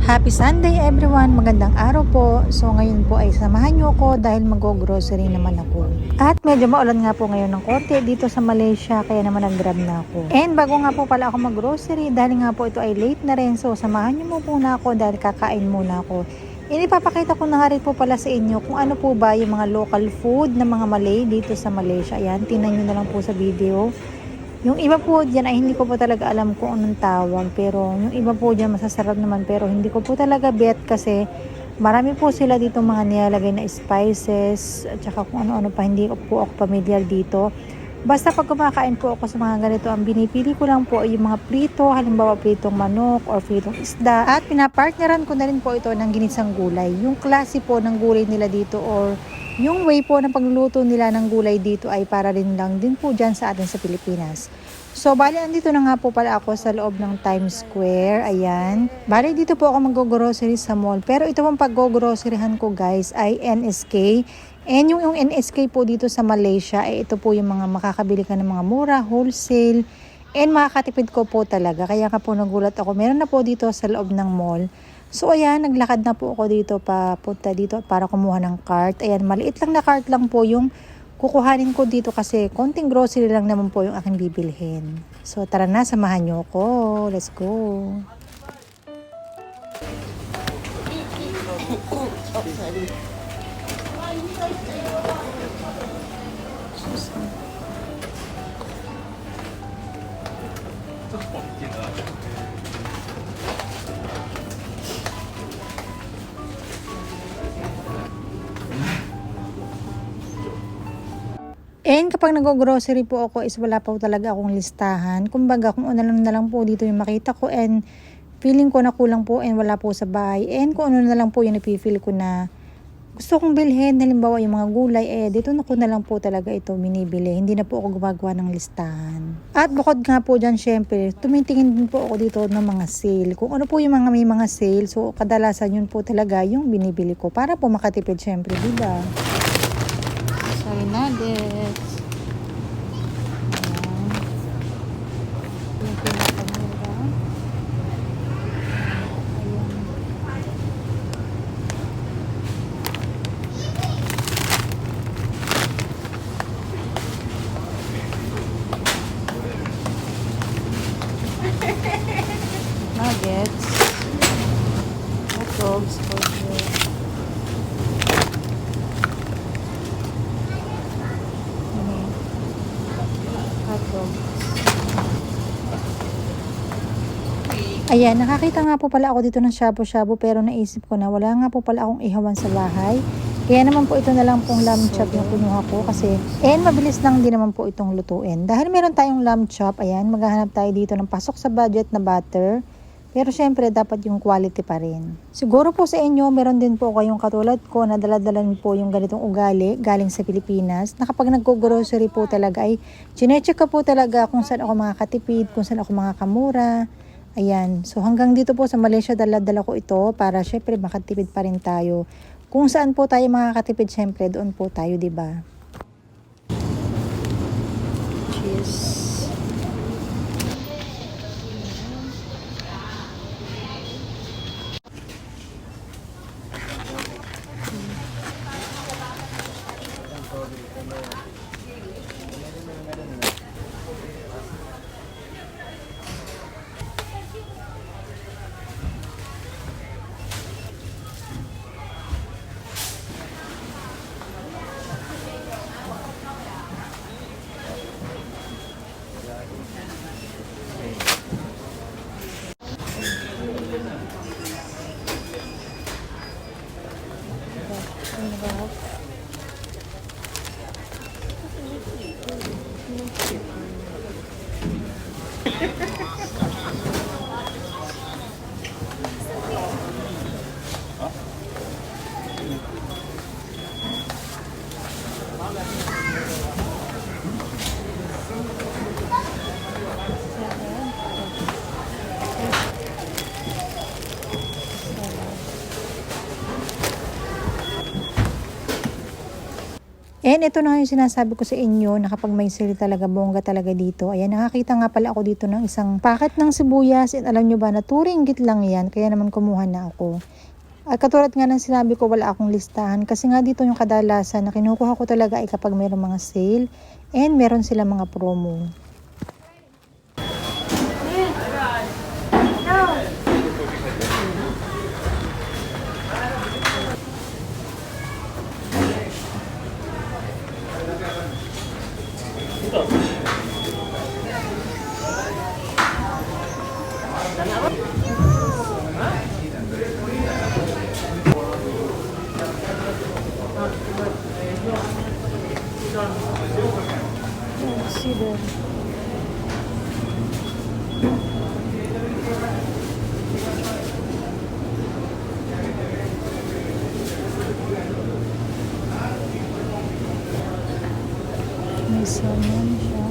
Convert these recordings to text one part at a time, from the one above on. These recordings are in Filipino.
Happy Sunday everyone! Magandang araw po. So ngayon po ay samahan niyo ako dahil mag-grocery naman ako. At medyo maulan nga po ngayon ng konti dito sa Malaysia kaya naman nag-grab na ako. And bago nga po pala ako mag-grocery dahil nga po ito ay late na rin. So samahan niyo mo muna ako dahil kakain muna ako. Inipapakita ko na nga rin po pala sa inyo kung ano po ba yung mga local food ng mga Malay dito sa Malaysia. Ayan, tingnan niyo na lang po sa video. Yung iba po dyan ay hindi ko po talaga alam kung anong tawag, pero yung iba po dyan masasarap naman, pero hindi ko po talaga bet kasi marami po sila dito mga nilalagay na spices at saka kung ano-ano pa, hindi ko po ako familiar dito. Basta pag kumakain po ako sa mga ganito, ang binipili ko lang po ay yung mga prito, halimbawa pritong manok or pritong isda, at pinapartneran ko na rin po ito ng ginisang gulay. Yung klase po ng gulay nila dito or yung way po ng pagluluto nila ng gulay dito ay para rin lang din po dyan sa atin sa Pilipinas. So, bali, andito na nga po pala ako sa loob ng Times Square. Ayan. Bali, dito po ako mag-grocery sa mall. Pero ito pong pag-groceryhan ko guys ay NSK. And yung NSK po dito sa Malaysia, ay ito po yung mga makakabili ka ng mga mura, wholesale, and makakatipid ko po talaga. Kaya nga po nagulat ako. Meron na po dito sa loob ng mall. So ayan, naglakad na po ako dito papunta dito para kumuha ng cart. Ayan, maliit lang na cart lang po yung kukuhanin ko dito kasi konting grocery lang naman po yung aking bibilhin. So tara na, samahan nyo ako. Let's go. And kapag nag-grocery po ako is wala pa po talaga akong listahan. Kumbaga kung ano lang na lang po dito yung makita ko and feeling ko na kulang po and wala po sa bahay. And kung ano na lang po yung napifeel ko na gusto kong bilhin, halimbawa yung mga gulay, dito na ko na lang po talaga ito binibili. Hindi na po ako gumagawa ng listahan. At bukod nga po dyan, syempre, tumitingin din po ako dito ng mga sale. Kung ano po yung mga may mga sale, so kadalasan yun po talaga yung binibili ko para po makatipid syempre, diba? Sorry nuggets. Nuggets, hot dogs, hot dogs. Ayan, nakakita nga po pala ako dito ng shabu-shabu pero naisip ko na wala nga po pala akong ihawan sa bahay. Kaya naman po ito na lang pong lamb chop yung kunuha ko kasi mabilis lang din naman po itong lutuin. Dahil meron tayong lamb chop, ayan, maghahanap tayo dito ng pasok sa budget na butter. Pero syempre, dapat yung quality pa rin. Siguro po sa inyo, meron din po kayong katulad ko na daladalan po yung ganitong ugali galing sa Pilipinas. Na kapag nag-grocery po talaga ay chinecheck ka po talaga kung saan ako makakatipid, kung saan ako makakamura. Ayan. So hanggang dito po sa Malaysia, dala-dala ko ito para syempre makatipid pa rin tayo. Kung saan po tayo makakatipid, syempre doon po tayo, diba? Cheese. And ito na nga yung sinasabi ko sa inyo na kapag may sale talaga, bongga talaga dito. Ayan, nakakita nga pala ako dito ng isang packet ng sibuyas. And alam nyo ba na 2 ringgit lang yan, kaya naman kumuha na ako. At katulad nga ng sinabi ko, wala akong listahan. Kasi nga dito yung kadalasan na kinukuha ko talaga ay kapag mayroong mga sale and meron sila mga promo. Consider. May salmon siya.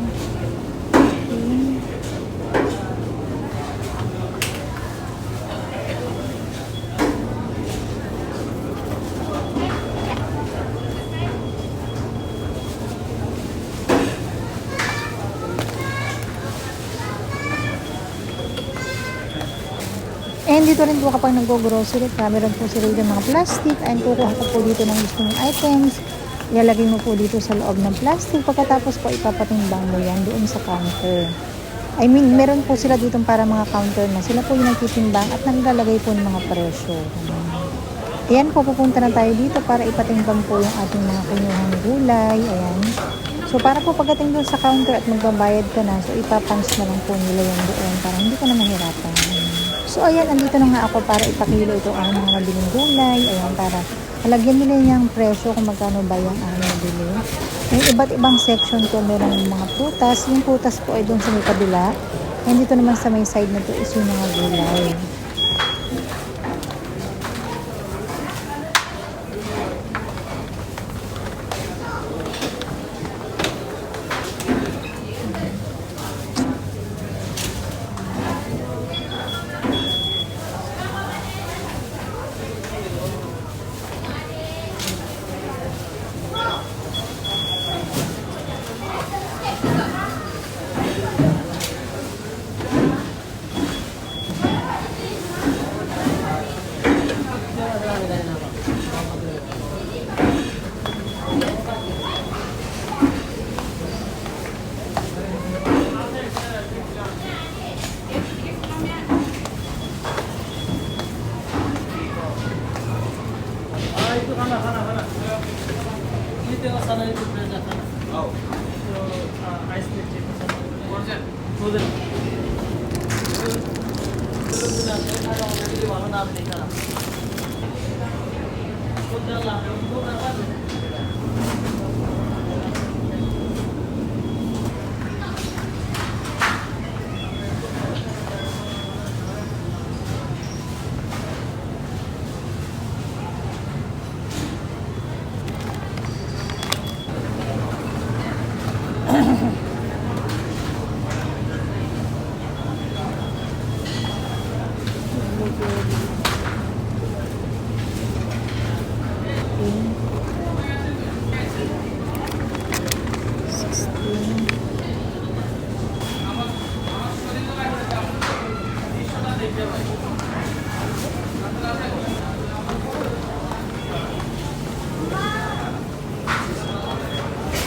And dito rin po kapag nag-grocery ka, meron po sila dito mga plastic. Ayun, kukuha ko po dito ng gusto mong items. Ilalagay mo po dito sa loob ng plastic. Pagkatapos po ipapatimbang mo yan doon sa counter. I mean, meron po sila dito para mga counter na. Sila po yung nagtitimbang at naglalagay po ng mga presyo. Ayan po, pupunta na tayo dito para ipatimbang po yung ating mga kinuhang gulay. Ayan. So, para po pagdating doon sa counter at magbabayad ka na, so ipapans na lang po nila yung doon para hindi ka na mahirapan. So, ayan, andito na nga ako para ipakilo itong mga mabiling gulay. Ayan, para halagyan nila yung presyo kung magkano ba yung nabili. May iba't ibang section po, meron mga prutas. Yung prutas po ay doon sa may kabila. And dito naman sa may side na to is yung mga gulay.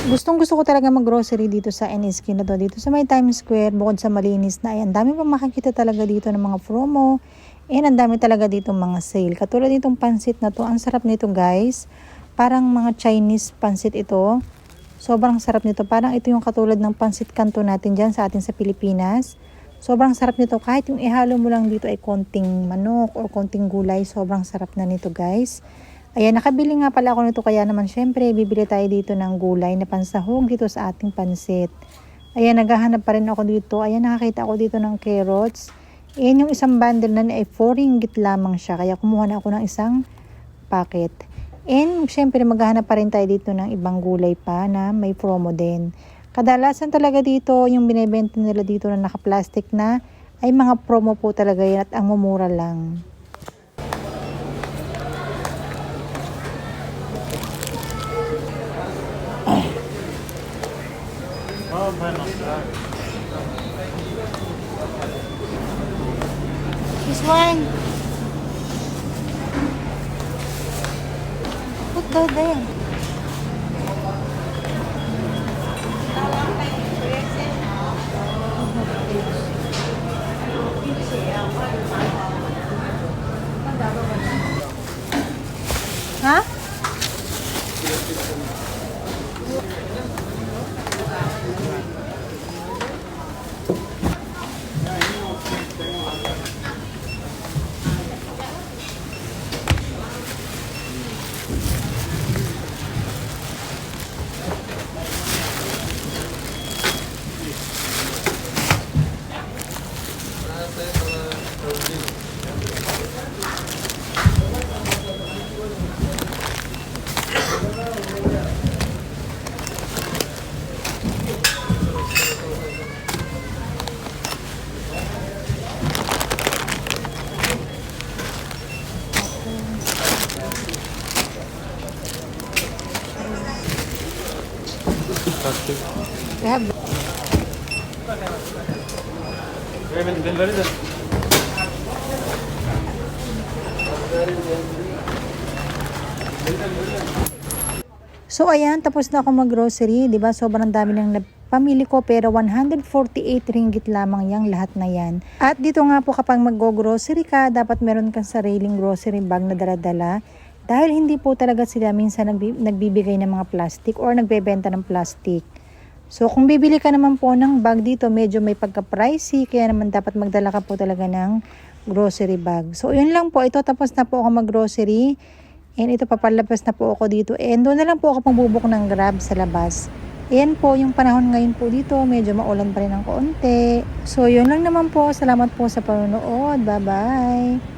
Gustong-gusto ko talaga mag-grocery dito sa NSQ na to. Dito sa may Times Square, bukod sa malinis na, ayan, dami pa makikita talaga dito ng mga promo. And ang dami talaga dito mga sale. Katulad nitong pansit na to, ang sarap nito guys. Parang mga Chinese pansit ito. Sobrang sarap nito. Parang ito yung katulad ng pansit kanto natin dyan sa atin sa Pilipinas. Sobrang sarap nito. Kahit yung ihalo mo lang dito ay konting manok or konting gulay, sobrang sarap na nito guys. Ayan, nakabili nga pala ako nito kaya naman syempre bibili tayo dito ng gulay na pansahog dito sa ating pansit. Ayan, naghahanap pa rin ako dito. Ayan, nakakita ako dito ng carrots. Ayan, yung isang bundle na ay 4 ringgit lamang siya. Kaya kumuha na ako ng isang packet. And syempre maghahanap pa rin tayo dito ng ibang gulay pa na may promo din. Kadalasan talaga dito, yung binibenta nila dito na naka-plastic na ay mga promo po talaga yan at ang mumura lang. This one. Put that there. Ha? We have So ayan, tapos na ako mag-grocery, 'di ba? Sobrang dami ng pamili ko pero 148 ringgit lamang yang lahat na yan. At dito nga po kapag mag-grocery ka, dapat meron kang sariling grocery bag na dala-dala dahil hindi po talaga sila minsan nagbibigay ng mga plastic or nagbebenta ng plastic. So kung bibili ka naman po ng bag dito, medyo may pagka-pricey, kaya naman dapat magdala ka po talaga ng grocery bag. So yun lang po, ito tapos na po ako mag-grocery. And ito papalabas na po ako dito. And doon na lang po ako pambubok ng Grab sa labas. Ayan po, yung panahon ngayon po dito, medyo maulan pa rin ng konti. So yun lang naman po. Salamat po sa panonood. Bye-bye.